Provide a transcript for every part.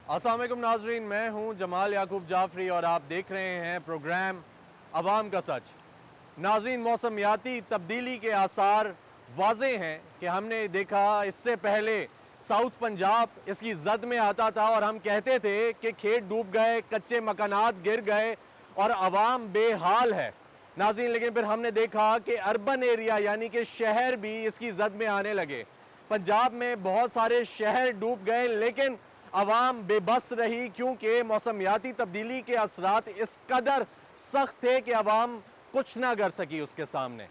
अस्सलाम वालेकुम नाजरीन, मैं हूं जमाल याकूब जाफरी और आप देख रहे हैं प्रोग्राम अवाम का सच। नाजरीन, मौसमियाती तब्दीली के आसार वाज़े हैं कि हमने देखा इससे पहले साउथ पंजाब इसकी जद में आता था और हम कहते थे कि खेत डूब गए, कच्चे मकानात गिर गए और अवाम बेहाल है नाज़रीन। लेकिन फिर हमने देखा कि अर्बन एरिया यानी कि शहर भी इसकी जद में आने लगे। पंजाब में बहुत सारे शहर डूब गए लेकिन अवाम बेबस रही, क्योंकि मौसमियाती तब्दीली के असरात इस कदर सख्त थे कि अवाम कुछ ना कर सकी उसके सामने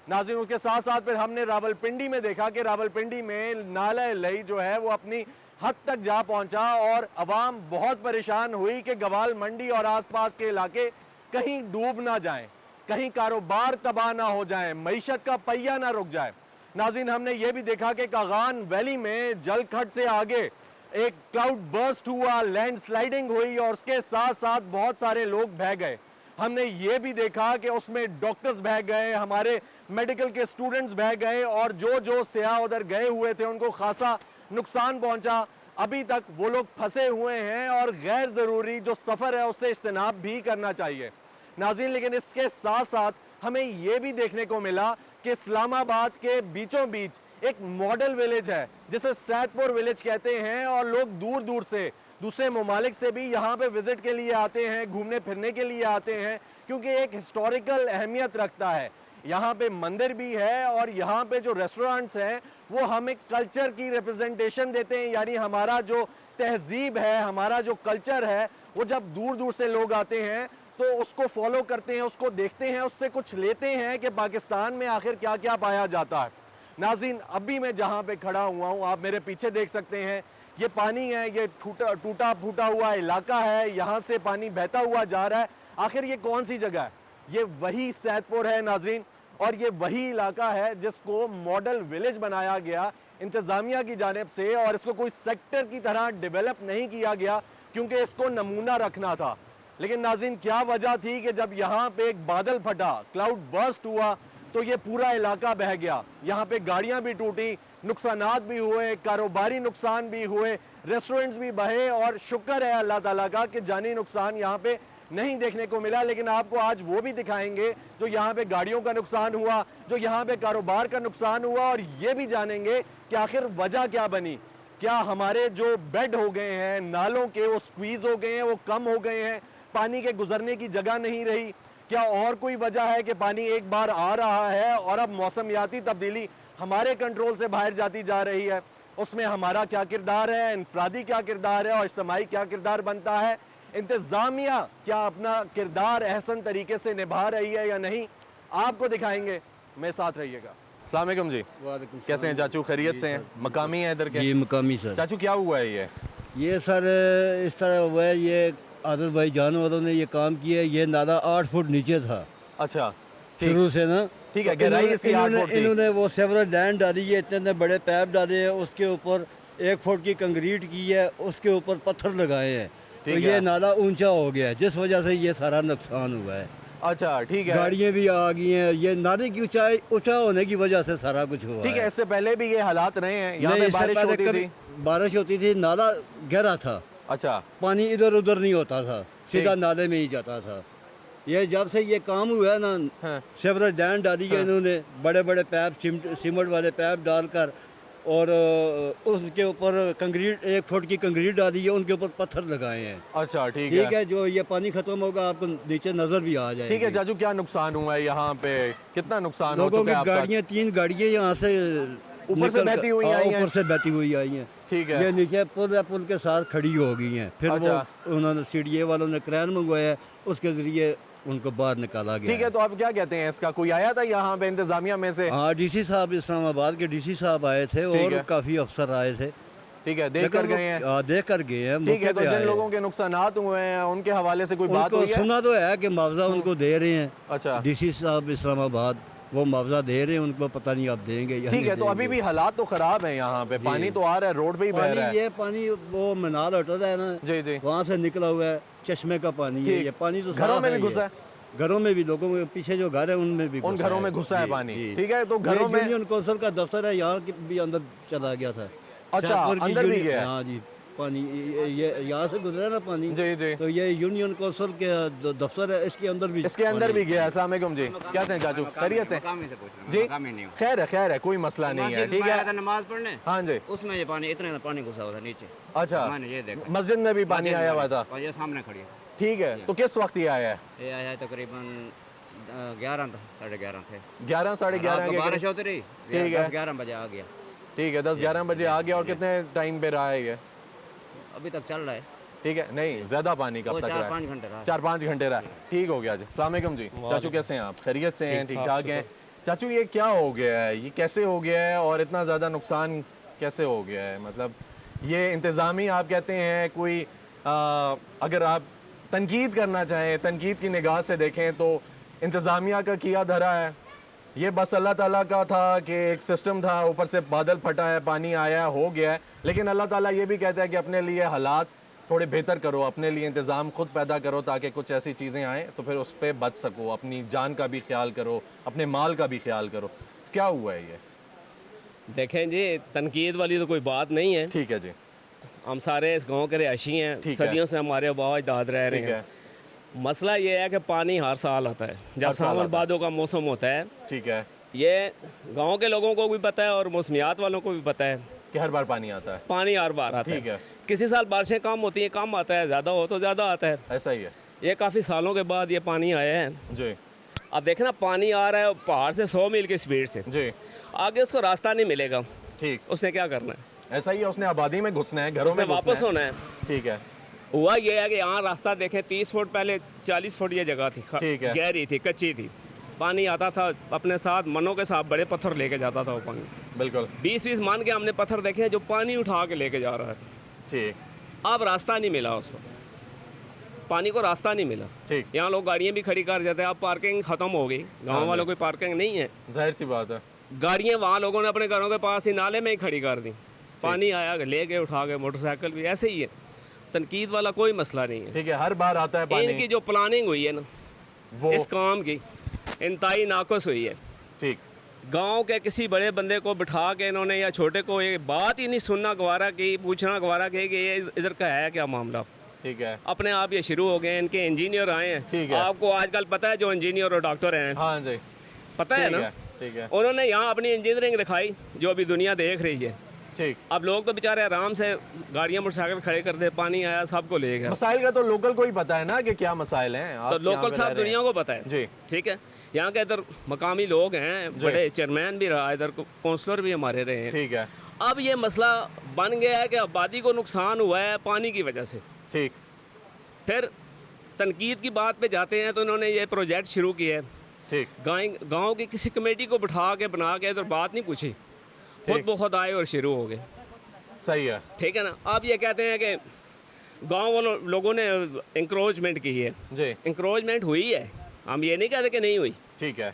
नाज़रीन। उसके साथ साथ फिर हमने रावलपिंडी में देखा कि रावलपिंडी में नाला लई जो है वो अपनी हद तक जा पहुंचा और अवाम बहुत परेशान हुई कि गवाल मंडी और आसपास के इलाके कहीं डूब ना जाएं, कहीं कारोबार तबाह ना हो जाए, मईशत का पहिया ना रुक जाए नाज़रीन। हमने ये भी देखा कि कागान वैली में जलखट से आगे एक क्लाउड बर्स्ट हुआ, लैंडस्लाइडिंग हुई और उसके साथ साथ बहुत सारे लोग बह गए। हमने ये भी देखा कि उसमें डॉक्टर्स बह गए, हमारे मेडिकल के स्टूडेंट्स बह गए और जो सियाह उधर गए हुए थे उनको खासा नुकसान पहुंचा। अभी तक वो लोग फंसे हुए हैं और गैर ज़रूरी जो सफ़र है उससे इज्तनाब भी करना चाहिए नाज़रीन। लेकिन इसके साथ साथ हमें यह भी देखने को मिला कि इस्लामाबाद के बीचों बीच एक मॉडल विलेज है जिसे सैदपुर विलेज कहते हैं और लोग दूर दूर से दूसरे ममालिक से भी यहाँ पे विजिट के लिए आते हैं, घूमने फिरने के लिए आते हैं, क्योंकि एक हिस्टोरिकल अहमियत रखता है। यहाँ पे मंदिर भी है और यहाँ पे जो रेस्टोरेंट्स हैं वो हमें कल्चर की रिप्रेजेंटेशन देते हैं, यानी हमारा जो तहजीब है, हमारा जो कल्चर है वो जब दूर दूर से लोग आते हैं तो उसको फॉलो करते हैं, उसको देखते हैं, उससे कुछ लेते हैं कि पाकिस्तान में आखिर क्या क्या पाया जाता है नाज़रीन। अभी मैं जहाँ पे खड़ा हुआ हूँ आप मेरे पीछे देख सकते हैं, ये पानी है, ये टूटा फूटा हुआ इलाका है, यहाँ से पानी बहता हुआ जा रहा है। आखिर ये कौन सी जगह है? ये वही सैदपुर है नाज़रीन और ये वही इलाका है जिसको मॉडल विलेज बनाया गया इंतज़ामिया की जानिब से और इसको कोई सेक्टर की तरह डेवलप नहीं किया गया क्योंकि इसको नमूना रखना था। लेकिन नाज़रीन, क्या वजह थी कि जब यहाँ पे एक बादल फटा, क्लाउड बर्स्ट हुआ तो ये पूरा इलाका बह गया। यहाँ पे गाड़ियां भी टूटी, नुकसानात भी हुए, कारोबारी नुकसान भी हुए, रेस्टोरेंट्स भी बहे और शुक्र है अल्लाह ताला का कि जानी नुकसान यहाँ पे नहीं देखने को मिला। लेकिन आपको आज वो भी दिखाएंगे जो यहाँ पे गाड़ियों का नुकसान हुआ, जो यहाँ पे कारोबार का नुकसान हुआ और ये भी जानेंगे कि आखिर वजह क्या बनी। क्या हमारे जो बेड हो गए हैं नालों के वो स्क्वीज हो गए हैं, वो कम हो गए हैं, पानी के गुजरने की जगह नहीं रही? क्या और कोई वजह है कि पानी एक बार आ रहा है और अब मौसमियाती तब्दीली हमारे कंट्रोल से बाहर जाती जा रही है? उसमें हमारा क्या किरदार है, इनफरादी क्या किरदार है और इज्तिमाई क्या किरदार बनता है? इंतज़ामिया क्या अपना किरदार अहसन तरीके से निभा रही है या नहीं? आपको दिखाएंगे, मेरे साथ रहिएगा। अस्सलाम वालेकुम जी। वालेकुम कैसे हैं चाचू? खैरियत से हैं? मकामी है इधर के? ये मकामी सर। चाचू क्या हुआ है ये सर इस तरह हुआ है, ये आदत भाई जान वालों ने ये काम किया है। ये नाला 8 फुट नीचे था अच्छा, ठीक शुरू से ना। ठीक है, तो गहराई इसकी 8 फुट थी। इन्होंने वो सेवरल लैंड डाली है, इतने बड़े पैप डाले हैं, उसके ऊपर 1 फुट की कंक्रीट की है, उसके ऊपर पत्थर लगाए हैं, तो ठीक ये है। नाला ऊंचा हो गया है जिस वजह से ये सारा नुकसान हुआ है। अच्छा, ठीक है, गाड़ियाँ भी आ गई हैं, ये नाले की ऊंचाई ऊंचा होने की वजह से सारा कुछ हुआ ठीक है। इससे पहले भी ये हालात रहे हैं, यहाँ नहीं, पे इससे बारिश पहले होती कभी थी? बारिश होती थी, नाला गहरा था, अच्छा, पानी इधर उधर नहीं होता था, सीधा ठीक। नाले में ही जाता था। ये जब से ये काम हुआ है ना, हाँ। सेवरल डैम डाली है हाँ। इन्होंने, बड़े बड़े पैप सीमेंट वाले पैप डालकर और उसके ऊपर कंक्रीट 1 फुट की कंक्रीट डाली है, उनके ऊपर पत्थर लगाए हैं। अच्छा, ठीक ठीक है, है, जो ये पानी खत्म होगा आपको नीचे नजर भी आ जाएगी। ठीक है। चाचू क्या नुकसान हुआ है यहाँ पे? कितना नुकसान हो लोगों चुका है की आपका? गाड़ियाँ 3 गाड़ियाँ यहाँ से ऊपर से निकल बहती हुई हाँ, आई हैं? ऊपर से बहती हुई आई हैं। ठीक है, ये नीचे पुल के साथ खड़ी हो गई हैं। फिर अच्छा। वो उन्होंने सीडीए वालों ने क्रैन मंगवाया, उसके जरिए उनको बाहर निकाला गया। ठीक है। तो आप क्या कहते हैं इसका? कोई आया था यहाँ पे इंतजामिया में से? हाँ, डीसी साहब, इस्लामाबाद के डीसी साहब आए थे ठीक और है। काफी अफसर आए थे। ठीक है, देख कर गए हैं? देख कर गए हैं, ठीक है। मौके तो पे जिन आए लोगों के नुकसानात हुए हैं उनके हवाले से कोई बात उनको हुई है? सुना तो है कि मुआवजा उनको दे रहे हैं। अच्छा, डीसी साहब इस्लामाबाद वो मुआवजा दे रहे हैं, उनको पता नहीं अब देंगे या ठीक नहीं है। तो अभी देंगे। भी हालात तो खराब है यहाँ पे, पानी तो आ रहा है, रोड पे ही बह रहा है। ये पानी वो मीनार होता है ना, जी जी, वहाँ से निकला हुआ है, चश्मे का पानी है। ठीक। ये पानी तो घरों साफ में भी ये। घुसा है? घरों में भी, लोगों के पीछे जो घर है उनमें भी उन घुसा घरों में घुसा है जी, पानी? जी। ठीक है। तो घरों में यूनियन कौंसिल का दफ्तर है, यहाँ भी अंदर चला गया था। अच्छा, शाहपुर की अंदर भी गया है? हाँ जी, पानी ये यहाँ से गुजरा ना पानी, जी जी, तो ये यूनियन कौंसिल के दफ्तर है, इसके अंदर भी इसके अंदर भी गया। अस्सलाम वालेकुम जी, कैसे हैं चाचू, खैरियत से? जी, खैर है, कोई मसला नहीं है, ठीक है। नमाज पढ़ने, हाँ जी, उसमें ये पानी इतना पानी घुसा हुआ था नीचे। अच्छा, मैंने ये देखा, मस्जिद में भी पानी आया हुआ था, और ये सामने खड़ी है। ठीक है। तो किस वक्त ये आया है? ये आया है तकरीबन 11 था, 11:30 थे। 11 साढ़े 11 रात को के बारिश करीब। होती रही, ठीक है। 11 बजे आ गया। ठीक है, 10-11 बजे आ गया। और कितने टाइम पे रहा है ये? अभी तक चल रहा है, ठीक है, नहीं ज्यादा पानी कब वो तक रहा है? 4-5 घंटे रहा। 4-5 घंटे रहा। ठीक हो गया जी। अस्सलाम वालेकुम जी, चाचू कैसे हैं आप, खैरियत से हैं, ठीक ठाक हैं? चाचू ये क्या हो गया है, ये कैसे हो गया है और इतना ज़्यादा नुकसान कैसे हो गया है? मतलब ये इंतज़ामी आप कहते हैं कोई अगर आप तनकीद करना चाहें, तनकीद की निगाह से देखें तो इंतज़ामिया का किया धरा है, ये बस अल्लाह ताला का था कि एक सिस्टम था, ऊपर से बादल फटा है, पानी आया है, हो गया है। लेकिन अल्लाह ताला ये भी कहता है कि अपने लिए हालात थोड़े बेहतर करो, अपने लिए इंतज़ाम खुद पैदा करो ताकि कुछ ऐसी चीज़ें आएँ तो फिर उस पर बच सको, अपनी जान का भी ख्याल करो, अपने माल का भी ख्याल करो। क्या हुआ है ये? देखें जी, तनकीद वाली तो कोई बात नहीं है। ठीक है जी, हम सारे इस गांव के रिहायशी हैं, ठीक है। सदियों से हमारे आबा अजदाद रह रहे ठीक हैं। है, मसला ये है कि पानी हर साल आता है, जब हर साल सावन आता है। भादों का मौसम होता है। ठीक है ये गांव के लोगों को भी पता है और मौसमियात वालों को भी पता है, कि हर बार पानी आता है। पानी हर बार आता ठीक है, किसी साल बारिशें कम होती हैं, कम आता है, ज़्यादा हो तो ज़्यादा आता है। ऐसा ही है ये काफ़ी सालों के बाद ये पानी आया है। जी अब देखें ना, पानी आ रहा है पहाड़ से 100 मील की स्पीड से, जी, आगे उसको रास्ता नहीं मिलेगा। ठीक, उसने क्या करना है? ऐसा ही है, उसने आबादी में घुसना है, घरों उसने में घुसना वापस है। होना है। ठीक है, हुआ ये है कि यहाँ रास्ता देखें, 30 फुट पहले 40 फुट ये जगह थी, ठीक है। गहरी थी, कच्ची थी। पानी आता था अपने साथ, मनों के साथ बड़े पत्थर लेके जाता था वो पानी। बिल्कुल 20-20 मान के हमने पत्थर देखे हैं जो पानी उठा के लेके जा रहा है। ठीक, अब रास्ता नहीं मिला उसको, पानी को रास्ता नहीं मिला। ठीक, यहाँ लोग गाड़ियाँ भी खड़ी कर जाते हैं, अब पार्किंग ख़त्म हो गई, गाँव वालों की पार्किंग नहीं है। जाहिर सी बात है। गाड़ियाँ वहाँ लोगों ने अपने घरों के पास ही नाले में ही खड़ी कर दी, पानी आया ले गए उठा गए, मोटरसाइकिल भी ऐसे ही है। तनकीद वाला कोई मसला नहीं है। ठीक है, हर बार आता है पानी। इनकी जो प्लानिंग हुई है ना वो इस काम की, इंतहाई नाकस हुई है। ठीक, गांव के किसी बड़े बंदे को बिठा के इन्होंने या छोटे को ये बात ही नहीं सुनना गवारा की, पूछना गवारा की कि ये इधर का है क्या मामला। ठीक है, अपने आप ये शुरू हो गए, इनके इंजीनियर आए हैं। ठीक है। आपको आजकल पता है जो इंजीनियर और डॉक्टर हैं, हाँ जी, पता है ठीक ना, है, ठीक है, उन्होंने यहाँ अपनी इंजीनियरिंग दिखाई जो अभी दुनिया देख रही है। ठीक। अब लोग तो बेचारे आराम से गाड़ियाँ मोटरसाइकिल खड़े कर दे, पानी आया सबको ले गया। मसाइल का तो लोकल को ही पता है ना कि क्या मसाइल हैं। आप तो यहाँ लोकल पे साहब रह रहे दुनिया हैं। को पता है जी, ठीक है। यहाँ के इधर मकामी लोग हैं, बड़े चेयरमैन भी रहा, इधर काउंसलर भी हमारे रहे हैं। ठीक है, अब ये मसला बन गया है कि आबादी को नुकसान हुआ है पानी की वजह से। ठीक, फिर तनकीद की बात पे जाते हैं तो इन्होंने ये प्रोजेक्ट शुरू किया है। ठीक, गांव की किसी कमेटी को बिठा के बना के इधर बात नहीं पूछी, खुद ब खुद आए और शुरू हो गए। सही है। ठीक है ना। अब ये कहते हैं कि गांव वालों लोगों ने इंक्रोचमेंट की है। जी, इंक्रोचमेंट हुई है, हम ये नहीं कहते कि नहीं हुई, ठीक है,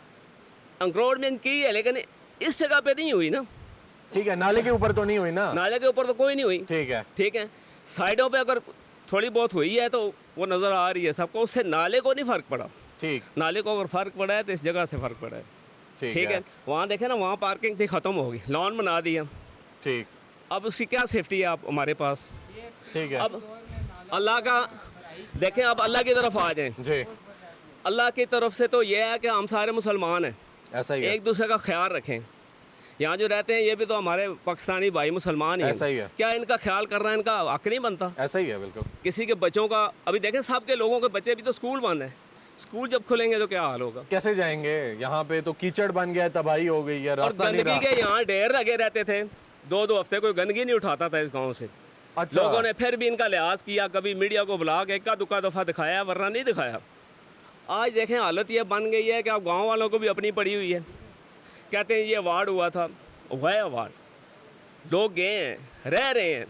इंक्रोचमेंट की है, लेकिन इस जगह पे नहीं हुई ना। ठीक है, नाले के ऊपर तो नहीं हुई ना। नाले के ऊपर तो कोई नहीं हुई। ठीक है, ठीक है, साइडों पे अगर थोड़ी बहुत हुई है तो वो नज़र आ रही है सबको, उससे नाले को नहीं फ़र्क पड़ा। ठीक, नाले को अगर फ़र्क पड़ा है तो इस जगह से फ़र्क पड़ा है। ठीक है, वहाँ देखें ना, वहाँ पार्किंग थी, ख़त्म हो गई, लॉन बना दिया। ठीक, अब उसकी क्या सेफ्टी है आप हमारे पास। ठीक है, अब अल्लाह का देखें, अब अल्लाह की तरफ आ जाएं। जी, अल्लाह की तरफ से तो ये है कि हम सारे मुसलमान हैं, ऐसा ही है। एक दूसरे का ख्याल रखें। यहाँ जो रहते हैं ये भी तो हमारे पाकिस्तानी भाई मुसलमान ही हैं। ऐसा ही है। क्या इनका ख्याल करना इनका हक नहीं बनता? ऐसा ही है, बिल्कुल। किसी के बच्चों का अभी देखें, सब के लोगों के बच्चे भी तो स्कूल बंद है, स्कूल जब खुलेंगे तो क्या हाल होगा। कैसे जाएंगे? यहाँ पे तो कीचड़ बन गया है, तबाही हो गई है, और रास्ता नहीं गंदगी रहा। के यहाँ ढेर लगे रहते थे, 2-2 हफ्ते कोई गंदगी नहीं उठाता था इस गांव से। अच्छा, लोगों ने फिर भी इनका लिहाज किया, कभी मीडिया को बुला के इक्का दुक्का दफ़ा दिखाया, वरना नहीं दिखाया। आज देखें हालत ये बन गई है कि अब गांव वालों को भी अपनी पड़ी हुई है। कहते हैं ये वार्ड हुआ था, हुआ है वार्ड, लोग गए हैं, रह रहे हैं,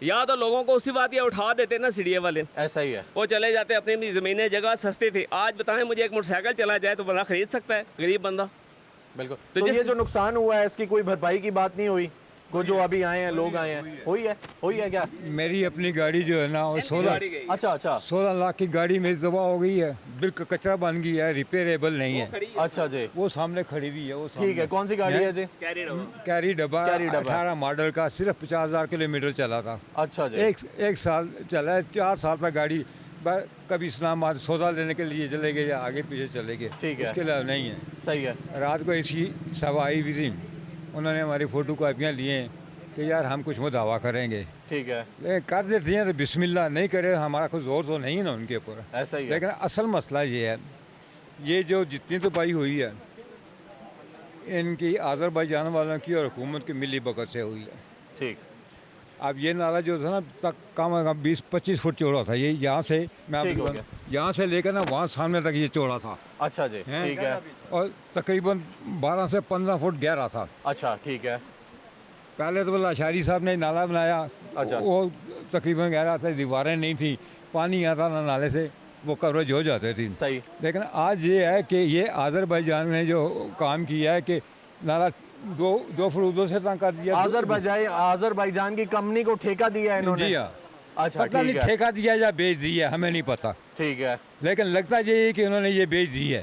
या तो लोगों को उसी बात ये उठा देते ना सीढ़ी वाले, ऐसा ही है। वो चले जाते, अपनी अपनी ज़मीनें जगह सस्ती थी। आज बताएं मुझे, एक मोटरसाइकिल चला जाए तो बंदा खरीद सकता है, गरीब बंदा। बिल्कुल। तो तो जिस- ये जो नुकसान हुआ है इसकी कोई भरपाई की बात नहीं हुई? को जो अभी आए हैं, लोग आए हैं, हुई है क्या? मेरी अपनी गाड़ी जो है ना वो 16 अच्छा 16 लाख की गाड़ी मेरी तबाह हो गई है, बिल्कुल कचरा बन गई है, रिपेयरेबल नहीं है। अच्छा जी, वो सामने खड़ी हुई है, वो ठीक है। कौन सी गाड़ी है जी? कैरी डब्बा कैरी डब्बा। 18 मॉडल का, सिर्फ 50,000 किलोमीटर चला था। अच्छा जी, एक साल चला है, 4 साल तक गाड़ी कभी इस्लामाबाद सौदा लेने के लिए चले गए या आगे पीछे चले गए, ठीक है। इसके अलावा नहीं है। सही है। रात को ऐसी सभा आई हुई थी, उन्होंने हमारी फ़ोटो कापियाँ लिए कि यार हम कुछ में दावा करेंगे, ठीक है, लेकिन कर देती हैं तो बिस्मिल्लाह, नहीं करे हमारा कोई जोर तो नहीं है ना उनके ऊपर। ऐसा ही है। लेकिन असल मसला ये है, ये जो जितनी तबाही हुई है इनकी आज़रबाईजान वालों की और हुकूमत की मिली भगत से हुई है। ठीक, अब ये नाला जो था ना तक कम से कम 20-25 फुट चौड़ा था, ये यहाँ से मैं ठीक आपको हो गया। यहाँ से लेकर ना वहाँ सामने तक ये चौड़ा था, अच्छा जी, हैं? ठीक है। और तकरीबन 12 से 15 फुट गहरा था। अच्छा, ठीक है। पहले तो लाशारी साहब ने नाला बनाया, अच्छा। वो तकरीबन गहरा था, दीवारें नहीं थी, पानी आता ना नाले से, वो कवरेज हो जाते थे। सही, लेकिन आज ये है कि ये आज़रबाईजान ने जो काम किया है कि नाला दो फरूदों से तंग कर दिया। आज़रबाईजान की कंपनी को ठेका दिया है इन्होंने? जी हाँ, अच्छा, पता नहीं ठीक है, ठेका दिया या बेच दिया, हमें नहीं पता, ठीक है, लेकिन लगता ये है कि उन्होंने ये बेच दी है।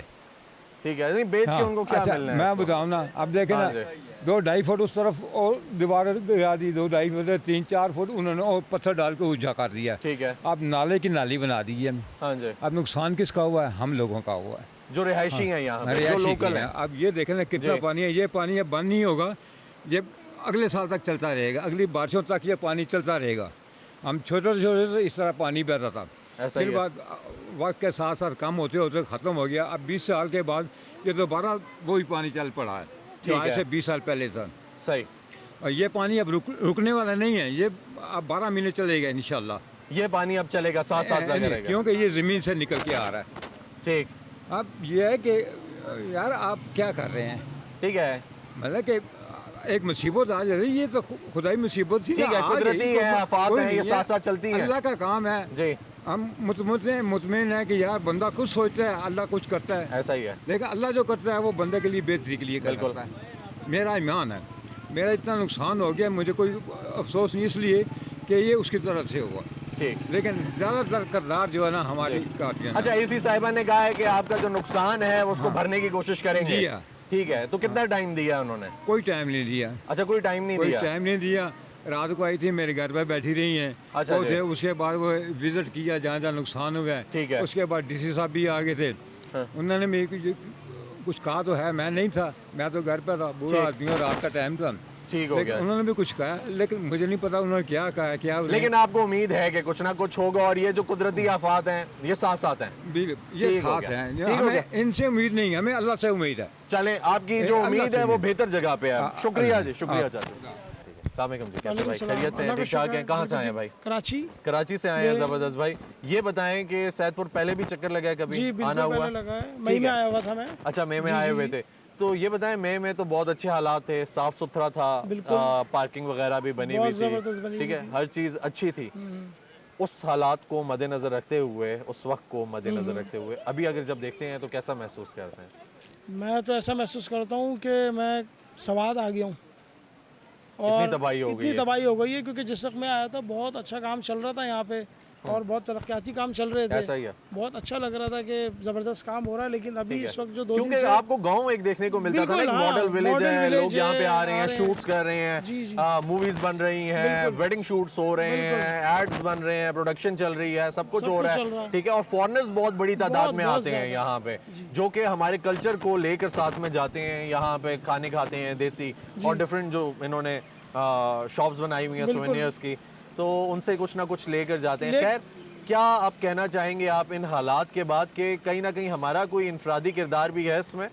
ठीक है। नहीं, बेच के हाँ, उनको क्या अच्छा, मिलना है? मैं उसको? बताऊँ ना, अब देखें हाँ ना, जी। 2-2.5 फुट उस तरफ और दीवार गिरा दी, 2-2.5 फुट, 3-4 फुट उन्होंने और पत्थर डाल के ऊंचा कर दिया। ठीक है, अब नाले की नाली बना दी है। हाँ जी। अब नुकसान किसका हुआ है? हम लोगों का हुआ है, जो रिहायशी हैं यहाँ पे, जो रिहायशी लोकल की हैं। है। अब ये देखें ना कितना जी। पानी है, ये पानी अब बंद नहीं होगा, ये अगले साल तक चलता रहेगा, अगली बारिशों तक ये पानी चलता रहेगा। हम छोटे से इस तरह पानी बहता था, ऐसा ही फिर है। बाद वक्त के साथ साथ कम होते होते ख़त्म हो गया। अब 20 साल के बाद ये दोबारा वही पानी चल पड़ा है जो ठीक आज है। से 20 साल पहले था। सही, और ये पानी अब रुकने वाला नहीं है, ये अब 12 महीने चलेगा इंशाल्लाह। ये पानी अब चलेगा, साथ साथ लगा रहेगा। क्योंकि ये ज़मीन से निकल के आ रहा है। ठीक, अब ये है कि यार आप क्या कर रहे हैं, ठीक है, मतलब कि एक मुसीबत आ जाती है, ये तो खुदाई मुसीबत थी ठीक है, ना, आ कुदरती गई, है, आफात कोई हैं, ये नहीं साथ साथ चलती हैं। अल्लाह का काम है। जी, हम मुतमिन है कि यार बंदा कुछ सोचता है, अल्लाह कुछ करता है, ऐसा ही है। लेकिन अल्लाह जो करता है वो बंदे के लिए बेहतरी के लिए बिल्कुल। करता है। मेरा ईमान है, मेरा इतना नुकसान हो गया, मुझे कोई अफसोस नहीं इसलिए कि ये उसकी तरफ से हुआ, ठीक, लेकिन ज़्यादातर किरदार जो है ना हमारी गार्जियन। अच्छा, एसी साहिबा ने कहा है कि आपका जो नुकसान है वो उसको भरने की कोशिश करेंगे। जी हाँ। ठीक है, तो कितना टाइम दिया उन्होंने? कोई टाइम नहीं दिया, अच्छा, कोई टाइम नहीं कोई दिया। टाइम नहीं दिया। रात को आई थी, मेरे घर पे बैठी रही हैं। अच्छा वो जी। थे, उसके बाद वो विजिट किया जहाँ जहाँ नुकसान हुआ है। ठीक है। उसके बाद डीसी साहब भी आ गए थे, हाँ। उन्होंने मेरे कुछ कहा तो है, मैं नहीं था, मैं तो घर पे था, बुरा ठीक। आदमी और रात का टाइम था, ठीक हो लेकिन गया। उन्होंने भी कुछ कहा, लेकिन मुझे नहीं पता उन्होंने क्या कहा क्या लेकिन आपको उम्मीद है कि कुछ ना कुछ होगा, और ये जो कुदरती आफात हैं ये साथ साथ हैं। ये ठीक हो साथ गया। हैं, ठीक हो हमें गया। इनसे उम्मीद नहीं है, हमें अल्लाह से उम्मीद है। चले, आपकी जो अल्लाह उम्मीद से है वो उम्मीद। बेहतर जगह पे है। हाँ, शुक्रिया जी, हाँ। शुक्रिया चाचा। ठीक है, अस्सलाम वालेकुम जी, कैसे भाई? खैरियत से हैं? अल्लाह का ठीक ठाक शुक्र हैं? है। कहाँ से आए हैं भाई? कराची। कराची से आए हैं, जबरदस्त भाई। ये बताएं कि सैदपुर पहले भी चक्कर लगा है कभी? जी आना बिल्कुल, हुआ? पहले लगा है, मई में आया हुआ था मैं। अच्छा, मई में जी, आए जी, हुए जी। थे। तो ये बताएं, मई में तो बहुत अच्छे हालात थे, साफ सुथरा था, बिल्कुल। पार्किंग वगैरह भी बनी हुई बहुत थी, ज़बरदस्त बनी ठीक हुई है, थी। हर चीज़ अच्छी थी। उस हालात को मद्देनजर रखते हुए, उस वक्त को मद्देनजर रखते हुए अभी अगर जब देखते हैं तो कैसा महसूस करते हैं? मैं तो ऐसा महसूस करता हूँ कि मैं सवाद आ गया हूँ। इतनी तबाही हो गई इतनी है। तबाही हो गई है, क्योंकि जिस वक्त मैं आया था बहुत अच्छा काम चल रहा था यहाँ पे, और बहुत तरक्याती काम चल रहे थे। ऐसा ही है। बहुत अच्छा लग रहा था कि ज़बरदस्त काम हो रहा है, लेकिन अभी इस वक्त जो 2 दिन क्योंकि से आपको गांव एक देखने को मिलता था ना, एक बिल्कुल, हाँ, मॉडल विलेज मॉडल है, विलेज लोग यहाँ पे है, आ रहे हैं, आ रहे शूट्स कर रहे हैं, जी, जी। मूवीज बन रही हैं, बिल्कुल। वेडिंग शूट्स हो रहे बिल्कुल। हैं, एड्स बन रहे हैं, प्रोडक्शन चल रही है, सब कुछ सब हो कुछ रहा चल रहा है, है। ठीक है। और फॉरेनर्स बहुत बड़ी तादाद बहुत, में बहुत आते हैं ज़्यादा। यहाँ पे, जो कि हमारे कल्चर को लेकर साथ में जाते हैं, यहाँ पे खाने खाते हैं देसी, और डिफरेंट जो इन्होंने शॉप्स बनाई हुई हैं बिल्कुल। सोवेनियर्स की, तो उनसे कुछ ना कुछ लेकर जाते हैं। खैर, क्या आप कहना चाहेंगे आप इन हालात के बाद कि कहीं ना कहीं हमारा कोई इनफरादी किरदार भी है इसमें?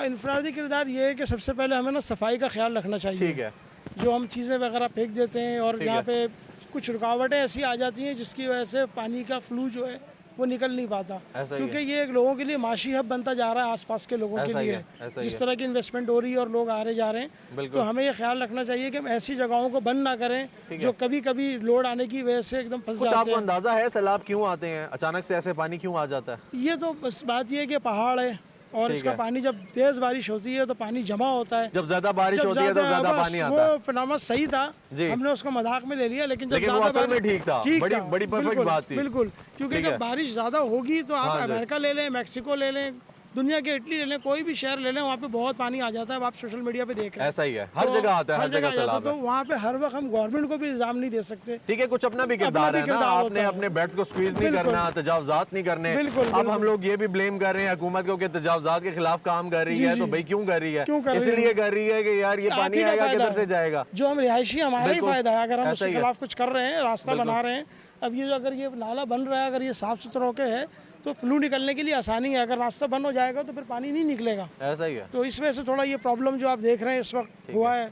इनफरादी किरदार ये है कि सबसे पहले हमें ना सफाई का ख्याल रखना चाहिए। ठीक है, जो हम चीज़ें वगैरह फेंक देते हैं, और ठीक यहाँ है। पे कुछ रुकावटें ऐसी आ जाती हैं जिसकी वजह से पानी का फ्लू जो है वो निकल नहीं पाता, ऐसा ही क्योंकि ये एक लोगों के लिए माशी हब बनता जा रहा है, आसपास के लोगों के ऐसा ही लिए। है, ऐसा ही जिस है। तरह की इन्वेस्टमेंट हो रही है और लोग आ रहे जा रहे हैं, बिल्कुल। तो हमें ये ख्याल रखना चाहिए कि हम ऐसी जगहों को बंद ना करें जो कभी कभी लोड आने की वजह से एकदम फंस कुछ जाते आपको हैं। अंदाजा है सैलाब क्यों आते हैं, अचानक से ऐसे पानी क्यों आ जाता है? ये तो बस बात ये है कि पहाड़ है, और इसका पानी जब तेज बारिश होती है तो पानी जमा होता है। जब ज्यादा बारिश जब होती है तो ज्यादा बस पानी आता है। वो फिनोमेना सही था, जी। हमने उसको मजाक में ले लिया, लेकिन जब लेकिन वो ज्यादा असल में ठीक था, बड़ी परफेक्ट बिल्कुल, बात थी। बिल्कुल, क्योंकि ठीक है। जब बारिश ज्यादा होगी तो आप हाँ जी। अमेरिका ले लें, मैक्सिको ले लें, दुनिया के इटली ले लें, कोई भी शहर ले लें, वहाँ पे बहुत पानी आ जाता है। अब आप सोशल मीडिया पे देख रहे हैं, ऐसा ही है, हर तो जगह आता है, हर जगह आ जाता है। सैलाब तो है। वहाँ पे हर वक्त हम गवर्नमेंट को भी इल्जाम नहीं दे सकते। ठीक है, कुछ अपना भी अपना किरदार भी है ना, किरदार आपने होता है। अपने बेड्स को स्क्वीज नहीं बिल्कुल। करना, तजावजात नहीं करने। बिल्कुल, अब हम बिल्कुल। लोग ये भी ब्लेम कर रहे हैं हुकूमत को कि तजावजात के खिलाफ काम कर रही जी, है, तो जी। भाई क्यों कर रही है? क्यों कर रही है? इसलिए कर रही है कि यार ये आप पानी ही का आएगा फायदा किधर से है। जाएगा। जो हम रिहायशी हमारा ही बिल्कुल, फायदा है अगर हम ऐसा उसके ही है। खिलाफ कुछ कर रहे हैं, रास्ता बिल्कुल। बना रहे हैं। अब ये जो अगर ये नाला बन रहा है, अगर ये साफ सुथरा होके है तो फ्लू निकलने के लिए आसानी है। अगर रास्ता बंद हो जाएगा तो फिर पानी नहीं निकलेगा। ऐसा ही है। तो इस वजह से थोड़ा ये प्रॉब्लम जो आप देख रहे हैं इस वक्त हुआ है,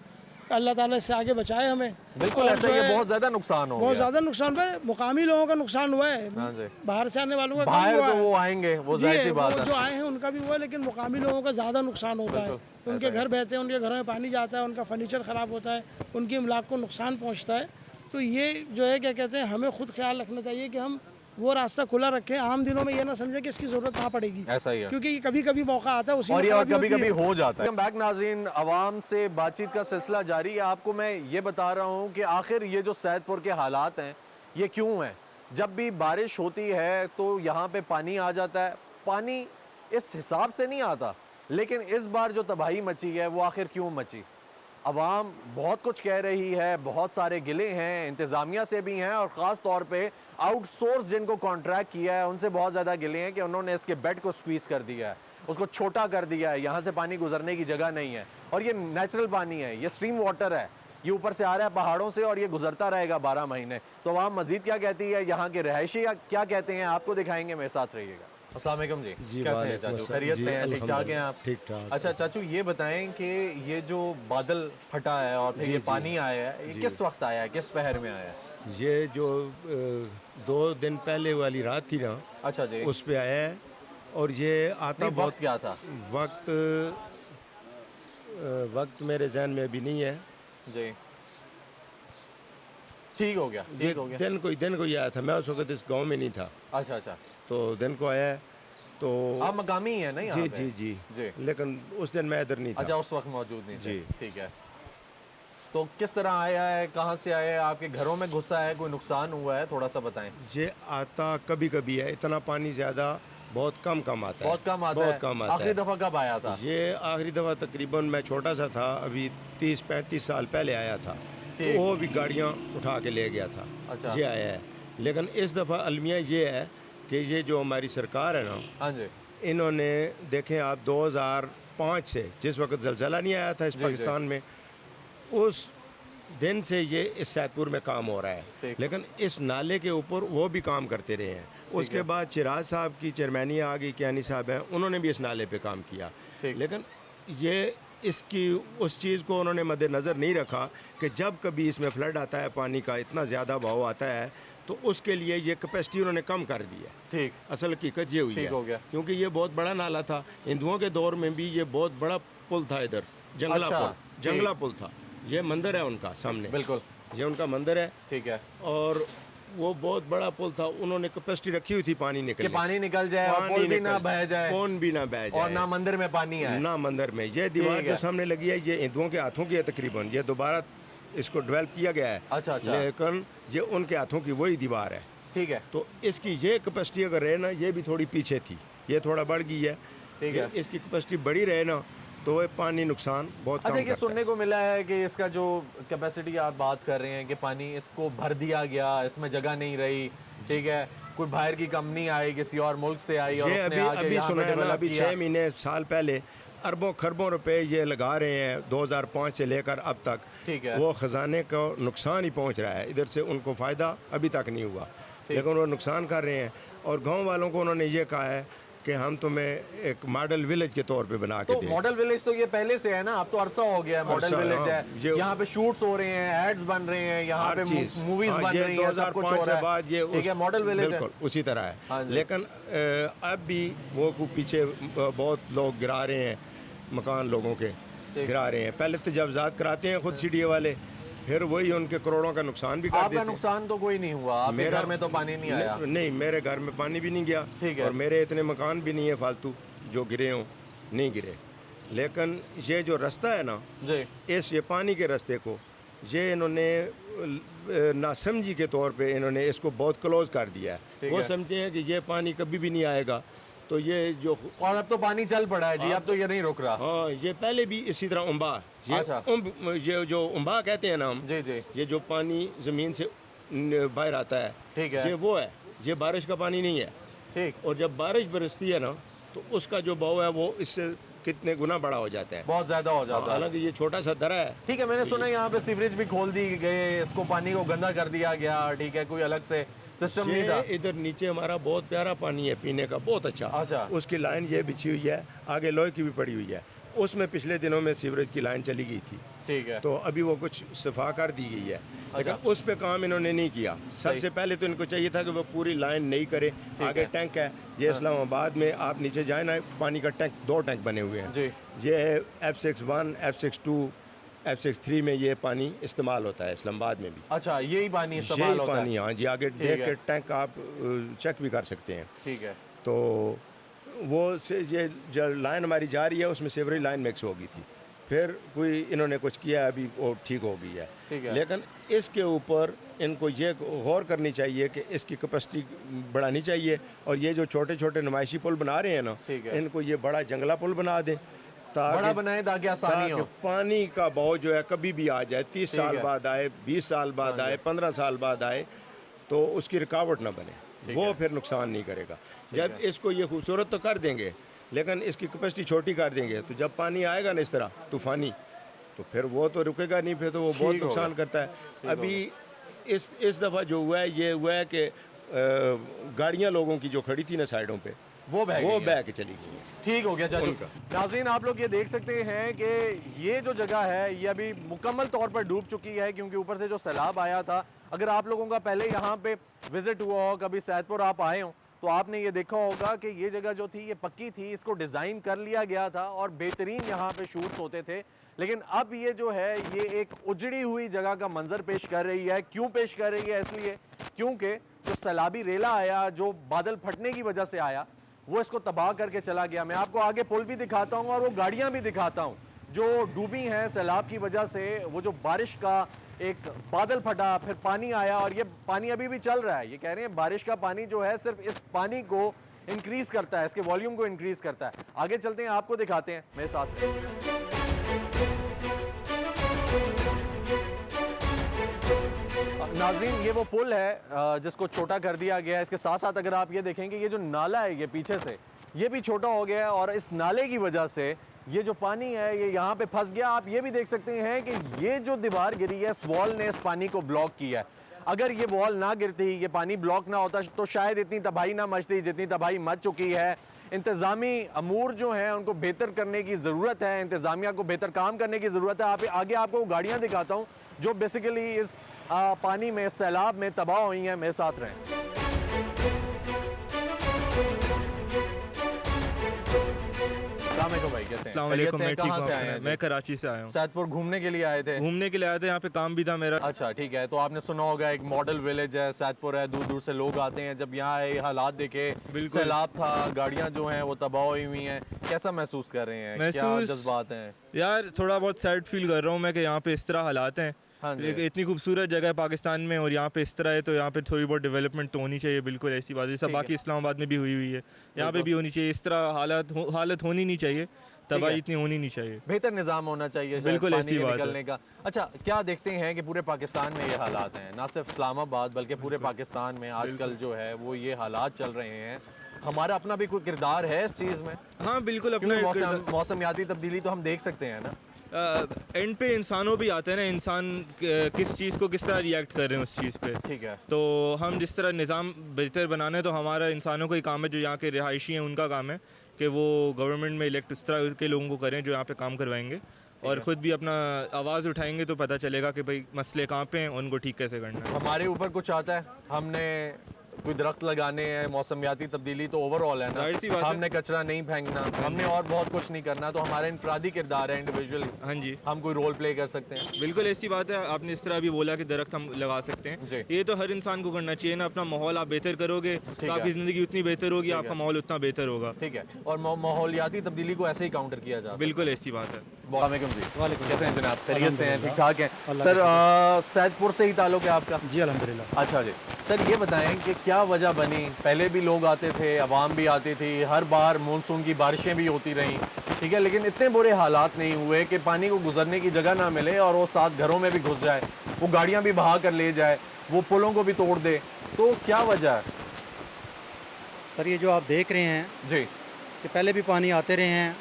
अल्लाह ताला इससे आगे बचाए हमें। बिल्कुल और ऐसा जो ही है, है, बहुत ज्यादा नुकसान हो बहुत गया। ज्यादा नुकसान हुआ है, मुकामी लोगों का नुकसान हुआ है, हाँ जी। बाहर से आने वालों का कम बाहर हुआ तो है। वो आएंगे, वो जी, जाहिर सी वो बात है। जो आए हैं उनका भी हुआ है, लेकिन मुकामी लोगों का ज़्यादा नुकसान होता है। उनके घर बहते हैं, उनके घरों में पानी जाता है, उनका फर्नीचर ख़राब होता है, उनकी इमलाक को नुकसान पहुंचता है। तो ये जो है क्या कहते हैं, हमें खुद ख्याल रखना चाहिए कि हम वो रास्ता खुला रखें। आम दिनों में ये ना समझे कि इसकी ज़रूरत ना पड़ेगी, ऐसा ही है। क्योंकि ये कभी कभी मौका आता है, उसी में और ये खराबी कभी होती कभी है। हो जाता है। बैक नाज़रीन, आवाम से बातचीत का सिलसिला जारी है। आपको मैं ये बता रहा हूँ कि आखिर ये जो सैदपुर के हालात हैं ये क्यों हैं। जब भी बारिश होती है तो यहाँ पे पानी आ जाता है। पानी इस हिसाब से नहीं आता, लेकिन इस बार जो तबाही मची है वो आखिर क्यों मची? अवाम बहुत कुछ कह रही है, बहुत सारे गिले हैं, इंतज़ामिया से भी हैं, और ख़ास तौर पे आउटसोर्स जिनको कॉन्ट्रैक्ट किया है उनसे बहुत ज़्यादा गिले हैं कि उन्होंने इसके बेड को स्क्वीज़ कर दिया है, उसको छोटा कर दिया है, यहाँ से पानी गुजरने की जगह नहीं है। और ये नेचुरल पानी है, ये स्ट्रीम वाटर है, ये ऊपर से आ रहा है पहाड़ों से और ये गुजरता रहेगा 12 महीने। तो अवाम मज़ीद क्या कहती है, यहाँ के रहायशी क्या कहते हैं, आपको दिखाएंगे, मेरे साथ रहिएगा। अस्सलाम वालेकुम जी, कैसे हैं चाचू? खैरियत से हैं? ठीक ठाक हैं आप? ठीक ठाक। अच्छा चाचू, ये बताएं कि ये जो बादल फटा है और फिर ये पानी आया है, ये किस वक्त आया है, किस पहर में आया है? ये जो 2 दिन पहले वाली रात थी ना, अच्छा जी। उस पे आया है। और ये आता नहीं, बहुत वक्त क्या था? वक्त मेरे जहन में अभी नहीं है। जी, ठीक हो गया, ये ठीक हो गया। दिन को ही आया था। मैं उस वक्त इस गांव में नहीं था, अच्छा अच्छा, तो दिन को आया है। तो आप मकामी ही है ना यहाँ जी पे? जी जी जी। लेकिन उस दिन मैं इधर नहीं था। अच्छा, उस वक्त मौजूद नहीं थे। जी। ठीक है। तो किस तरह आया है, कहाँ से आया है, आपके घरों में घुसा है, कोई नुकसान हुआ है, थोड़ा सा बताएं। ये आता कभी कभी है, इतना पानी ज़्यादा बहुत कम आता है। बहुत कम आता है। बहुत कम आता आखिरी है। दफा कब आया था? ये आखिरी दफ़ा तकरीबन मैं छोटा सा था, अभी 30-35 साल पहले आया था। ठीक। तो वो भी गाड़ियाँ उठा के ले गया था। अच्छा। ये आया है। लेकिन इस दफ़ा अलमिया ये है कि ये जो हमारी सरकार है ना, हाँ जी। इन्होंने देखें आप 2005 से, जिस वक्त जलजला नहीं आया था इस जी, पाकिस्तान में, उस दिन से ये इस सैदपुर में काम हो रहा है। ठीक। लेकिन इस नाले के ऊपर वो भी काम करते रहे हैं। उसके बाद चिराज साहब की चेयरमैनी आ गई, कियानी साहब हैं, उन्होंने भी इस नाले पे काम किया। ठीक। लेकिन ये इसकी उस चीज़ को उन्होंने मद्देनज़र नहीं रखा कि जब कभी इसमें फ्लड आता है, पानी का इतना ज़्यादा बहाव आता है, तो उसके लिए ये कैपेसिटी उन्होंने कम कर दी है। ठीक। असल हकीकत ये हुई ठीक है, हो गया। क्योंकि ये बहुत बड़ा नाला था। हिंदुओं के दौर में भी ये बहुत बड़ा पुल था, इधर जंगला अच्छा, पुल, जंगला पुल था। ये मंदिर है उनका सामने, बिल्कुल। ये उनका मंदिर है। ठीक है, और वो बहुत बड़ा पुल था, उन्होंने कैपेसिटी रखी हुई थी पानी कि निकलने, पानी निकल जाए और पुल भी ना बह जाए कौन भी ना बह जाए, और ना मंदिर में पानी आए। ना मंदिर में। ये दीवार ठीक जो है। सामने लगी है, ये हिंदुओं के हाथों की है तकरीबन। ये दोबारा इसको डेवलप किया गया है। अच्छा, अच्छा। लेकिन ये उनके हाथों की वही दीवार है। ठीक है। तो इसकी ये कैपेसिटी अगर रहे ना, ये भी थोड़ी पीछे थी, ये थोड़ा बढ़ गई है। ठीक है। इसकी कैपेसिटी बड़ी रहे ना, तो ये पानी नुकसान बहुत कम अच्छा, ये करता सुनने को मिला है कि इसका जो कैपेसिटी आप बात कर रहे हैं कि पानी इसको भर दिया गया, इसमें जगह नहीं रही। ठीक है, कोई बाहर की कंपनी आई, किसी और मुल्क से आई और है। ये उसने अभी आके अभी यहाँ पे सुना है ना, डेवलप अभी किया। 6 महीने साल पहले अरबों खरबों रुपए ये लगा रहे हैं 2005 से लेकर अब तक। ठीक है। वो ख़जाने को नुकसान ही पहुंच रहा है, इधर से उनको फ़ायदा अभी तक नहीं हुआ, लेकिन वो नुकसान कर रहे हैं। और गांव वालों को उन्होंने ये कहा है कि हम तुम्हें एक मॉडल विलेज के तौर पे बना के तो दें। मॉडल विलेज तो ये पहले से है ना, अब तो अरसा हो गया है मॉडल अरसा, विलेज हाँ, है। ये- यहाँ पे शूट्स हो रहे हैं, एड्स बन रहे हैं, यहाँ हर पे चीज़, मूवीज हाँ, बन ये रही हैं, सब कुछ हो 2005 रहा से बाद ये ठीक है, मॉडल विलेज है। बिल्कुल उसी तरह हाँ है। जी। लेकिन अब भी वो पीछे बहुत लोग गिरा रहे हैं, मकान लोगों के गिरा रहे हैं। पहले तजावजात कराते हैं खुद सीडीए वाले, फिर वही उनके करोड़ों का नुकसान भी कर आपका देते हैं। नुकसान तो कोई नहीं हुआ, आपके घर में तो पानी नहीं आया। नहीं, मेरे घर में पानी भी नहीं गया। ठीक है। और मेरे इतने मकान भी नहीं है फालतू जो गिरे हों, नहीं गिरे। लेकिन ये जो रास्ता है ना, जी ये पानी के रास्ते को ये इन्होंने नासमझी के तौर पे इन्होंने इसको बहुत क्लोज कर दिया है। ठीक वो है। समझते हैं कि ये पानी कभी भी नहीं आएगा, तो ये जो और अब तो पानी चल पड़ा है जी, अब तो ये नहीं रुक रहा। हाँ, ये पहले भी इसी तरह उम्बा, ये अच्छा। ये जो उम्बा कहते हैं ना हम, जी जी ये जो पानी ज़मीन से बाहर आता है, ठीक है। ये वो है, ये बारिश का पानी नहीं है। ठीक, और जब बारिश बरसती है ना, तो उसका जो बहाव है वो इससे कितने गुना बड़ा हो जाता है। बहुत ज्यादा हो जाता है। हालांकि ये छोटा सा दरा है। ठीक है, मैंने सुना यहाँ पे सीवरेज भी खोल दी गए, इसको पानी को गंदा कर दिया गया। ठीक है, कोई अलग से सिस्टम नहीं था। ये इधर नीचे हमारा बहुत प्यारा पानी है पीने का, बहुत अच्छा। अच्छा। उसकी लाइन ये बिछी हुई है, आगे लोहे की भी पड़ी हुई है। उसमें पिछले दिनों में सीवरेज की लाइन चली गई थी, ठीक है। तो अभी वो कुछ सफा कर दी गई है, लेकिन उस पे काम इन्होंने नहीं किया। सबसे पहले तो इनको चाहिए था कि वो पूरी लाइन नहीं करे। आगे टैंक है, ये इस्लामाबाद में आप नीचे जाए ना, पानी का टैंक 2 टैंक बने हुए हैं। जी। ये है F61, F62, F63 में ये पानी इस्तेमाल होता है, इस्लामाबाद में भी अच्छा, यही पानी इस्तेमाल यही होता पानी। है। हाँ जी, आगे देख है। के टैंक आप चेक भी कर सकते हैं। ठीक है। तो वो से ये जो लाइन हमारी जा रही है उसमें सेवरेज लाइन मिक्स हो गई थी, फिर कोई इन्होंने कुछ किया, अभी वो ठीक हो गई है। ठीक है। लेकिन इसके ऊपर इनको ये गौर करनी चाहिए कि इसकी कैपेसिटी बढ़ानी चाहिए, और ये जो छोटे छोटे नुमाइशी पुल बना रहे हैं ना, ठीक है। इनको ये बड़ा जंगला पुल बना दें, बड़ा बनाए ताकि आसानी हो। पानी का बहाव जो है कभी भी आ जाए, 30 ठीक साल है। बाद आए, 20 साल बाद आए, 15 साल बाद आए, तो उसकी रुकावट ना बने, वो फिर नुकसान नहीं करेगा। जब इसको ये खूबसूरत तो कर देंगे, लेकिन इसकी कैपेसिटी छोटी कर देंगे, तो जब पानी आएगा ना इस तरह तूफानी, तो फिर वो तो रुकेगा नहीं, फिर तो वो बहुत नुकसान करता है। अभी इस दफ़ा जो हुआ है, ये हुआ है कि गाड़ियाँ लोगों की जो खड़ी थी ना साइडों पे, वो बह के चली गई हैं। ठीक हो गया चाचू। उनका। नाज़रीन, आप लोग ये देख सकते हैं कि ये जो जगह है ये अभी मुकम्मल तौर पर डूब चुकी है, क्योंकि ऊपर से जो सैलाब आया था। अगर आप लोगों का पहले यहाँ पे विजिट हुआ हो, कभी सैदपुर आप आए हो, तो आपने ये देखा होगा कि ये जगह जो थी ये पक्की थी, इसको डिज़ाइन कर लिया गया था और बेहतरीन यहाँ पे शूट्स होते थे। लेकिन अब ये जो है ये एक उजड़ी हुई जगह का मंजर पेश कर रही है। क्यों पेश कर रही है? इसलिए क्योंकि जो सैलाबी रेला आया, जो बादल फटने की वजह से आया, वो इसको तबाह करके चला गया। मैं आपको आगे पुल भी दिखाता हूँ और वो गाड़ियाँ भी दिखाता हूँ जो डूबी हैं सैलाब की वजह से। वो जो बारिश का एक बादल फटा, फिर पानी आया, और ये पानी अभी भी चल रहा है। ये कह रहे हैं बारिश का पानी जो है सिर्फ इस पानी को इंक्रीज करता है, इसके वॉल्यूम को इंक्रीज करता है। आगे चलते हैं, आपको दिखाते हैं मेरे साथ। नाज़रीन, ये वो पुल है जिसको छोटा कर दिया गया है। इसके साथ साथ अगर आप ये देखेंगे, ये जो नाला है ये पीछे से ये भी छोटा हो गया है, और इस नाले की वजह से ये जो पानी है ये यहाँ पे फंस गया। आप ये भी देख सकते हैं कि ये जो दीवार गिरी है, इस वॉल ने इस पानी को ब्लॉक किया है। अगर ये वॉल ना गिरती, ये पानी ब्लॉक ना होता, तो शायद इतनी तबाही ना मचती जितनी तबाही मच चुकी है। इंतज़ामी अमूर जो हैं उनको बेहतर करने की ज़रूरत है, इंतज़ामिया को बेहतर काम करने की ज़रूरत है। आगे आपको गाड़ियाँ दिखाता हूँ जो बेसिकली इस पानी में, सैलाब में तबाह हुई हैं। मेरे साथ रहें। भाई, कैसे हैं? अस्सलाम वालेकुम, मैं ठीक कहाँ हूँ। से आए हैं? मैं कराची से आया हूँ। सैदपुर घूमने के लिए आए थे? घूमने के लिए आया था, यहाँ पे काम भी था मेरा। अच्छा, ठीक है। तो आपने सुना होगा एक मॉडल विलेज है, सैदपुर है, दूर दूर से लोग आते हैं। जब यहाँ आए, हालात देखे, बिल्कुल। सैलाब था, गाड़ियाँ जो हैं वो तबाह हुई हुई हैं, कैसा महसूस कर रहे हैं? क्या जज्बात हैं? यार थोड़ा बहुत सैड फील कर रहा हूँ मैं कि यहाँ पे इस तरह हालात हैं। हाँ जी। इतनी खूबसूरत जगह है पाकिस्तान में, और यहाँ पे इस तरह है, तो यहाँ पे थोड़ी बहुत डेवलपमेंट तो होनी चाहिए। बिल्कुल ऐसी बात है, सब बाकी इस्लामाबाद में भी हुई है, यहाँ पे भी होनी चाहिए। इस तरह हालत होनी नहीं चाहिए, तबाही इतनी होनी नहीं चाहिए। बेहतर निज़ाम होना चाहिए बिल्कुल पानी ऐसी के बात निकलने का। अच्छा, क्या देखते हैं कि पूरे पाकिस्तान में ये हालात हैं? ना सिर्फ इस्लामाबाद बल्कि पूरे पाकिस्तान में आजकल जो है वो ये हालात चल रहे हैं। हमारा अपना भी कोई किरदार है इस चीज़ में? हाँ बिल्कुल, अपना मौसमियाती तब्दीली तो हम देख सकते हैं ना। एंड पे इंसानों भी आते हैं ना, इंसान किस चीज़ को किस तरह रिएक्ट कर रहे हैं उस चीज़ पे। ठीक है। तो हम जिस तरह निज़ाम बेहतर बनाने, तो हमारा इंसानों का ही काम है, जो यहाँ के रिहायशी हैं उनका काम है कि वो गवर्नमेंट में इलेक्ट उस तरह के लोगों को करें जो यहाँ पे काम करवाएंगे, और ख़ुद भी अपना आवाज़ उठाएंगे तो पता चलेगा कि भाई मसले कहाँ पे हैं, उनको ठीक कैसे करना है। हमारे ऊपर कुछ आता है, हमने कोई दरख्त लगाने हैं, मौसमियाती तब्दीली तो ओवरऑल है ना, जाहिर सी बात है। हमने कचरा नहीं फेंकना, हमने और बहुत कुछ नहीं करना, तो हमारा इनफरादी किरदार है इंडिविजुअली, हाँ जी, हम कोई रोल प्ले कर सकते हैं। बिल्कुल ऐसी बात है। आपने इस तरह भी बोला कि दरख्त हम लगा सकते जी। हैं, ये तो हर इंसान को करना चाहिए ना। अपना माहौल आप बेहतर करोगे तो है। आपकी ज़िंदगी उतनी बेहतर होगी, ठीक आपका है। माहौल उतना बेहतर होगा। ठीक है, और माहौलियाती तब्दीली को ऐसे ही काउंटर किया जा सकता है। बिल्कुल ऐसी बात है। वालेकुम जी, वालेकुम कैसे हैं जनाब? खैरियत से हैं? ठीक अल्हम्दुलिल्लाह। ठाक हैं? अल्लाह सर सैदपुर से ही ताल्लुक है आपका? जी अल्हम्दुलिल्लाह। अच्छा जी, सर ये बताएं कि क्या वजह बनी, पहले भी लोग आते थे, आवाम भी आती थी, हर बार मानसून की बारिशें भी होती रहीं, ठीक है, लेकिन इतने बुरे हालात नहीं हुए कि पानी को गुजरने की जगह ना मिले और वो साथ घरों में भी घुस जाए, वो गाड़ियाँ भी बहा कर ले जाए, वो पुलों को भी तोड़ दे, तो क्या वजह है? सर ये जो आप देख रहे हैं जी, कि पहले भी पानी आते रहे हैं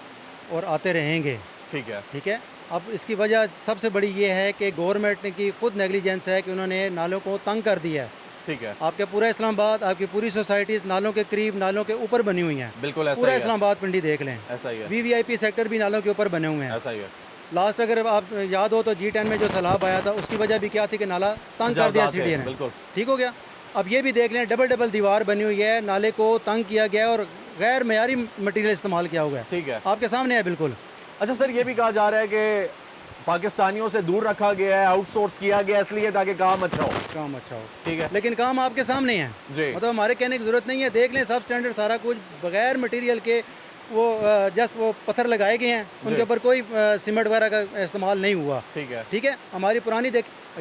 और आते रहेंगे, ठीक है, ठीक है। अब इसकी वजह सबसे बड़ी ये है कि गवर्नमेंट की खुद नेग्लिजेंस है कि उन्होंने नालों को तंग कर दिया है। ठीक है, आपके पूरा इस्लामाबाद, आपकी पूरी सोसाइटीज़ नालों के करीब, नालों के ऊपर बनी हुई हैं। बिल्कुल ऐसा पूरा ही है, इस्लामाबाद पिंडी देख लें, ऐसा ही है, VVIP सेक्टर भी नालों के ऊपर बने हुए हैं। ऐसा ही है, लास्ट अगर आप याद हो तो G10 में जो सैलाब आया था उसकी वजह भी क्या थी कि नाला तंग कर दिया इजाज़त है, CDA ने, बिल्कुल, ठीक हो गया। अब ये भी देख लें, डबल डबल दीवार बनी हुई है, नाले को तंग किया गया है और गैर मयारी मटीरियल इस्तेमाल किया हुआ है, ठीक है। आपके सामने है बिल्कुल। अच्छा सर, ये भी कहा जा रहा है कि पाकिस्तानियों से दूर रखा गया है, आउटसोर्स किया गया इसलिए ताकि काम अच्छा हो, काम अच्छा हो, ठीक है, लेकिन काम आपके सामने है, जी, मतलब हमारे कहने की ज़रूरत नहीं है। देख लें सब स्टैंडर्ड सारा कुछ बगैर मटेरियल के वो जस्ट वो पत्थर लगाए गए हैं, उनके ऊपर कोई सीमेंट वगैरह का इस्तेमाल नहीं हुआ, ठीक है, ठीक है। हमारी पुरानी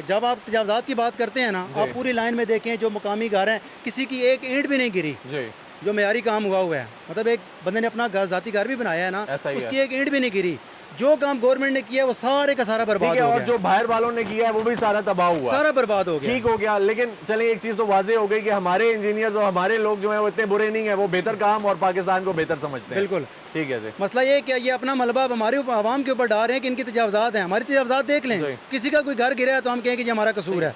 जब आप तजावज़ात की बात करते हैं ना, आप पूरी लाइन में देखें जो मुकामी घर हैं, किसी की एक ईंट भी नहीं गिरी, जी, जो मयारी काम हुआ है। मतलब एक बंदे ने अपना ज़ाती घर भी बनाया है ना, ऐसा ही है। उसकी एक ईंट भी नहीं गिरी। जो काम गवर्नमेंट ने किया वो सारे का सारा ठीक बर्बाद है, हो और गया, जो बाहर वालों ने किया है वो भी सारा तबाह हुआ, सारा बर्बाद हो गया। ठीक हो गया। लेकिन चलिए एक चीज़ तो वाजे हो गई कि हमारे इंजीनियर्स और हमारे लोग जो हैं वो इतने बुरे नहीं हैं, वो बेहतर काम और पाकिस्तान को बेहतर समझते हैं, बिल्कुल, ठीक है जी, मसला ये क्या ये अपना मलबा अब हमारे आवाम के ऊपर डाल रहे हैं कि इनकी तजावज़ात हैं। हमारी तजावज़ात देख लें, जी। किसी का कोई घर गिरा है तो हम कहें कि ये हमारा कसूर है,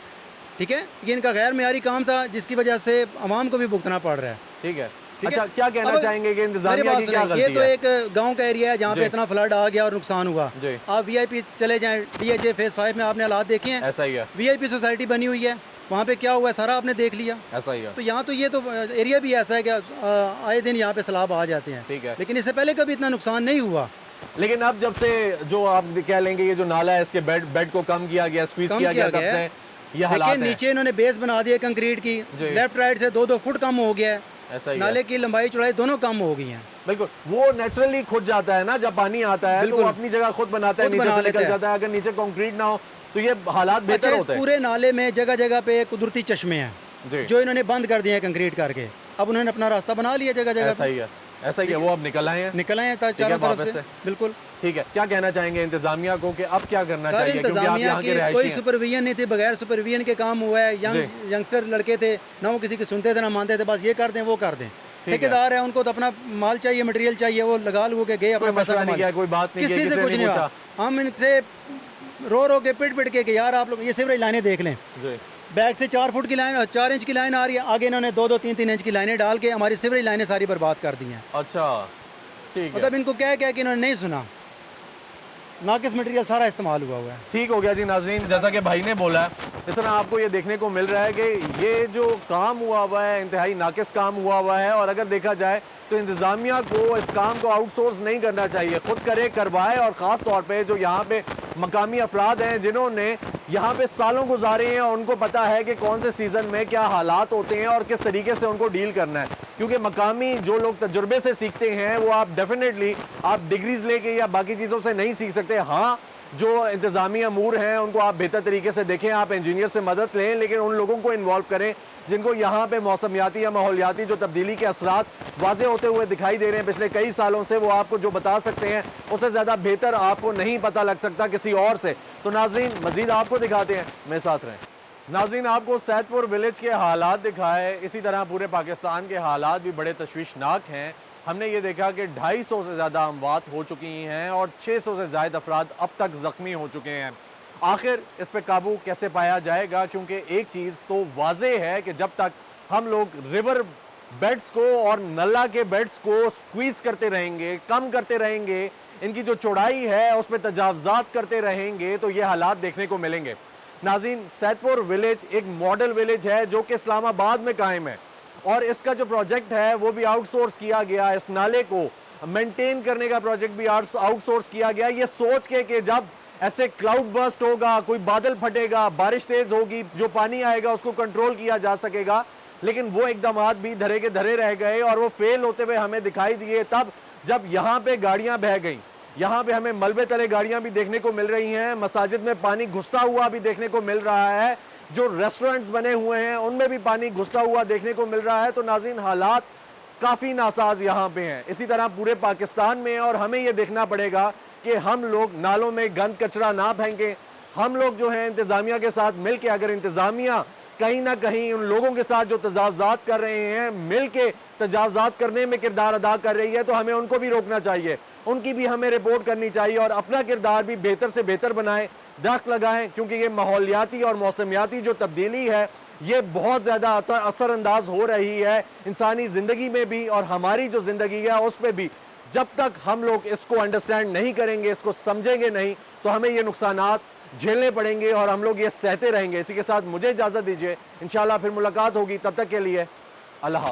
ठीक है। ये इनका गैर मयारी काम था जिसकी वजह से आवाम को भी भुगतना पड़ रहा है, ठीक है। ठीक अच्छा, है। क्या कहना अब चाहेंगे कि मेरी इंतजामिया बात की क्या सुनिए, ये गलती तो है? एक गांव का एरिया है जहाँ जी। पे इतना फ्लड आ गया और नुकसान हुआ। जी। आप VIP चले जाएं, DHA फेज़ 5 में आपने हालात देखे हैं, ऐसा ही है, VIP सोसाइटी बनी हुई है, वहाँ पे क्या हुआ है सारा आपने देख लिया। ऐसा ही है, तो यहाँ तो ये तो एरिया भी ऐसा है कि आए दिन यहाँ पे सैलाब आ जाते हैं, ठीक है। लेकिन इससे पहले कभी इतना नुकसान नहीं हुआ। लेकिन अब जब से जो आप कह लेंगे ये जो नाला है इसके बेड को कम किया गया, स्क्वीज कम किया गया, किया तब गया से है। ये हालात देखिए हैं। नीचे इन्होंने बेस बना दिया कंक्रीट की, जी। लेफ्ट राइट से 2-2 फुट कम हो गया है, ऐसा ही है, नाले की लंबाई चौड़ाई दोनों कम हो गई हैं। बिल्कुल। वो नेचुरली खुद जाता है ना, जब पानी आता है तो बिल्कुल। वो अपनी जगह खुद बनाता है, खुद नीचे बना से लेता निकल है। जाता है। अगर नीचे कंक्रीट ना हो तो ये हालात अच्छा, बेहतर इस होते हैं। पूरे नाले में जगह जगह पे कुदरती चश्मे हैं जी, जो इन्होंने बंद कर दिए हैं कंक्रीट करके। अब उन्होंने अपना रास्ता बना लिया जगह जगह ऐसा ही है, ऐसा ही है। वो अब निकल आए हैं, निकल आए हैं है, चारों तरफ वापस से, से। बिल्कुल। ठीक है। क्या कहना चाहेंगे इंतजामिया को कि अब क्या करना सर चाहिए, क्योंकि आप इंतजामिया यहाँ के की कोई रहायशी हैं। सुपरविजन नहीं थी, बगैर सुपरविजन के काम हुआ है। यंगस्टर लड़के थे ना, वो किसी की सुनते थे ना मानते थे, बस ये कर दें वो कर दें। ठेकेदार है, उनको तो अपना माल चाहिए, मटेरियल चाहिए, वो लगा लू के गए अपना कोई पैसा मसला नहीं कमा किया, कोई बात नहीं की, किसी से कुछ नहीं हुआ। हम इनसे रो रो के पिट के कि यार आप लोग ये सीवरेज लाइनें देख लें, जी, बैग से 4 फुट की लाइन और 4 इंच की लाइन आ रही है, आगे इन्होंने 2-2 3-3 इंच की लाइनें डाल के हमारी सीवरेज लाइनें सारी बर्बाद कर दी हैं। अच्छा, ठीक है, मतलब इनको क्या कि इन्होंने नहीं सुना, नाकिस मटेरियल सारा इस्तेमाल हुआ है। ठीक हो गया जी। नाज़रीन, जैसा कि भाई ने बोला है, इस तरह आपको ये देखने को मिल रहा है कि ये जो काम हुआ है इंतहाई नाकिस काम हुआ है, और अगर देखा जाए तो इंतज़ामिया को इस काम को आउटसोर्स नहीं करना चाहिए, खुद करे, करवाए। और ख़ास तौर पे जो यहाँ पे मकामी अफराद हैं जिन्होंने यहाँ पे सालों गुजारे हैं, और उनको पता है कि कौन से सीज़न में क्या हालात होते हैं और किस तरीके से उनको डील करना है। क्योंकि मकामी जो लोग तजुर्बे से सीखते हैं वो आप डेफिनेटली आप डिग्रीज लेके या बाकी चीज़ों से नहीं सीख सकते। हाँ, जो इंतज़ामी अमूर हैं उनको आप बेहतर तरीके से देखें, आप इंजीनियर से मदद लें, लेकिन उन लोगों को इन्वॉल्व करें जिनको यहाँ पे मौसमियाती या माहौलियाती जो तब्दीली के असरात वाज़े होते हुए दिखाई दे रहे हैं पिछले कई सालों से, वो आपको जो बता सकते हैं उससे ज़्यादा बेहतर आपको नहीं पता लग सकता किसी और से। तो नाज़रीन, मज़ीद आपको दिखाते हैं, मेरे साथ रहें। नाज़रीन, आपको सैदपुर विलेज के हालात दिखाए, इसी तरह पूरे पाकिस्तान के हालात भी बड़े तशवीशनाक हैं। हमने ये देखा कि 250 से ज़्यादा अमवात हो चुकी हैं और 600 से ज़ायद अफराद अब तक ज़ख्मी हो चुके हैं। आखिर इस पर काबू कैसे पाया जाएगा, क्योंकि एक चीज़ तो वाज़े है कि जब तक हम लोग रिवर बेड्स को और नल्ला के बेड्स को स्क्वीज़ करते रहेंगे, कम करते रहेंगे, इनकी जो चौड़ाई है उस पर तजावज़ात करते रहेंगे, तो ये हालात देखने को मिलेंगे। नाज़रीन, सैदपुर विलेज एक मॉडल विलेज है जो कि इस्लामाबाद में कायम है। और इसका जो प्रोजेक्ट है वो भी आउटसोर्स किया गया। इस नाले को मेंटेन करने का प्रोजेक्ट भी आउटसोर्स किया गया, ये सोच के कि जब ऐसे क्लाउड बर्स्ट होगा, कोई बादल फटेगा, बारिश तेज होगी, जो पानी आएगा उसको कंट्रोल किया जा सकेगा। लेकिन वो इकदामात भी धरे के धरे रह गए और वो फेल होते हुए हमें दिखाई दिए तब जब यहाँ पे गाड़ियां बह गई। यहाँ पे हमें मलबे तले गाड़ियां भी देखने को मिल रही हैं, मसाजिद में पानी घुसता हुआ भी देखने को मिल रहा है, जो रेस्टोरेंट्स बने हुए हैं उनमें भी पानी घुसता हुआ देखने को मिल रहा है। तो नाज़रीन, हालात काफ़ी नासाज यहाँ पे हैं, इसी तरह पूरे पाकिस्तान में। और हमें ये देखना पड़ेगा कि हम लोग नालों में गंद कचरा ना फेंकें। हम लोग जो है इंतज़ामिया के साथ मिल के, अगर इंतज़ामिया कहीं ना कहीं उन लोगों के साथ जो तजावुज़ात कर रहे हैं मिल के तजावुज़ात करने में किरदार अदा कर रही है, तो हमें उनको भी रोकना चाहिए, उनकी भी हमें रिपोर्ट करनी चाहिए और अपना किरदार भी बेहतर से बेहतर बनाएं, दरख्त लगाएं, क्योंकि ये माहौलियाती और मौसमियाती जो तब्दीली है ये बहुत ज़्यादा असरअंदाज हो रही है इंसानी ज़िंदगी में भी और हमारी जो ज़िंदगी है उस पर भी। जब तक हम लोग इसको अंडरस्टैंड नहीं करेंगे, इसको समझेंगे नहीं, तो हमें ये नुकसानात झेलने पड़ेंगे और हम लोग ये सहते रहेंगे। इसी के साथ मुझे इजाज़त दीजिए, इंशाल्लाह फिर मुलाकात होगी, तब तक के लिए अल्लाह।